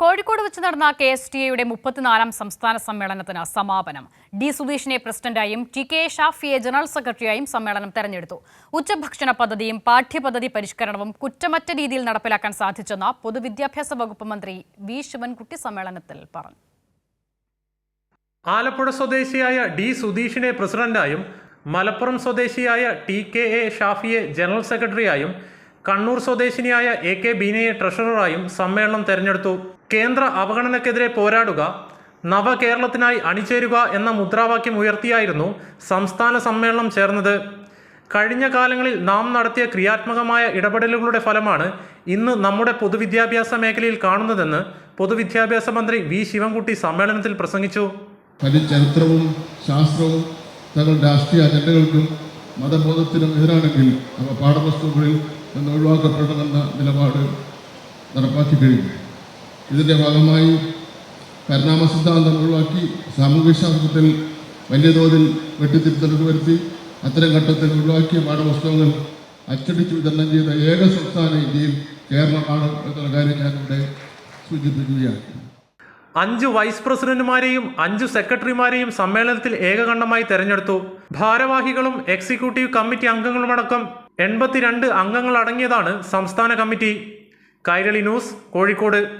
കോഴിക്കോട് വെച്ച് നടന്ന KSTA-യുടെ 34-ാം സംസ്ഥാന സമ്മേളനത്തിന് സമാപനം. ഡി സുധീഷിനെ പ്രസിഡന്റായും TK ഷാഫിയെ ജനറൽ സെക്രട്ടറിയായും സമ്മേളനം തെരഞ്ഞെടുത്തു. ഉച്ചഭക്ഷണ പദ്ധതിയും പാഠ്യപദ്ധതി പരിഷ്കരണവും കുറ്റമറ്റ രീതിയിൽ നടപ്പിലാക്കാൻ സാധിച്ചെന്ന് പൊതുവിദ്യാഭ്യാസ വകുപ്പ് മന്ത്രി വി ശിവൻകുട്ടി സമ്മേളനത്തിൽ പറഞ്ഞു. ആലപ്പുഴ സ്വദേശിയായ ഡി സുധീഷിനെ പ്രസിഡന്റായും മലപ്പുറം സ്വദേശിയായ TK ഷാഫിയെ ജനറൽ സെക്രട്ടറിയായും കണ്ണൂർ സ്വദേശിനിയായ AK ബീനയെ ട്രഷററായും സമ്മേളനം തെരഞ്ഞെടുത്തു. കേന്ദ്ര അവഗണനക്കെതിരെ പോരാടുക, നവകേരളത്തിനായി അണിചേരുക എന്ന മുദ്രാവാക്യം ഉയർത്തിയായിരുന്നു സംസ്ഥാന സമ്മേളനം ചേർന്നത്. കഴിഞ്ഞ കാലങ്ങളിൽ നാം നടത്തിയ ക്രിയാത്മകമായ ഇടപെടലുകളുടെ ഫലമാണ് ഇന്ന് നമ്മുടെ പൊതുവിദ്യാഭ്യാസ മേഖലയിൽ കാണുന്നതെന്ന് പൊതുവിദ്യാഭ്യാസ മന്ത്രി വി ശിവൻകുട്ടി സമ്മേളനത്തിൽ പ്രസംഗിച്ചു. ചരിത്രവും ശാസ്ത്രവും തങ്ങളുടെ രാഷ്ട്രീയ അജണ്ടകൾക്കും മതബോധത്തിനും എതിരാണെങ്കിൽ അവ പാഠപുസ്തകങ്ങളിൽ നിന്ന് ഒഴിവാക്കപ്പെടണമെന്ന നിലപാട് നടപ്പാക്കി കഴിഞ്ഞു. ഇതിൻ്റെ ഭാഗമായി പരിണാമ സിദ്ധാന്തം ഒഴിവാക്കി സാമൂഹ്യശാസ്ത്രത്തിൽ വലിയ തോതിൽ വെട്ടിത്തിരുത്തലുകൾ വരുത്തി അത്തരം ഘട്ടത്തിൽ ഒഴിവാക്കിയ പാഠപുസ്തകങ്ങൾ അച്ചടിച്ച് വിതരണം ചെയ്ത ഏക സംസ്ഥാന ഇന്ത്യയിൽ കേരളമാണ് എന്നുള്ള കാര്യം ഞാനിവിടെ സൂചിപ്പിക്കുകയാണ്. 5 വൈസ് പ്രസിഡന്റുമാരെയും 5 സെക്രട്ടറിമാരെയും സമ്മേളനത്തിൽ ഏകകണ്ഠമായി തെരഞ്ഞെടുത്തു. ഭാരവാഹികളും എക്സിക്യൂട്ടീവ് കമ്മിറ്റി അംഗങ്ങളുമടക്കം 82 അംഗങ്ങൾ അടങ്ങിയതാണ് സംസ്ഥാന കമ്മിറ്റി. കൈരളി ന്യൂസ്, കോഴിക്കോട്.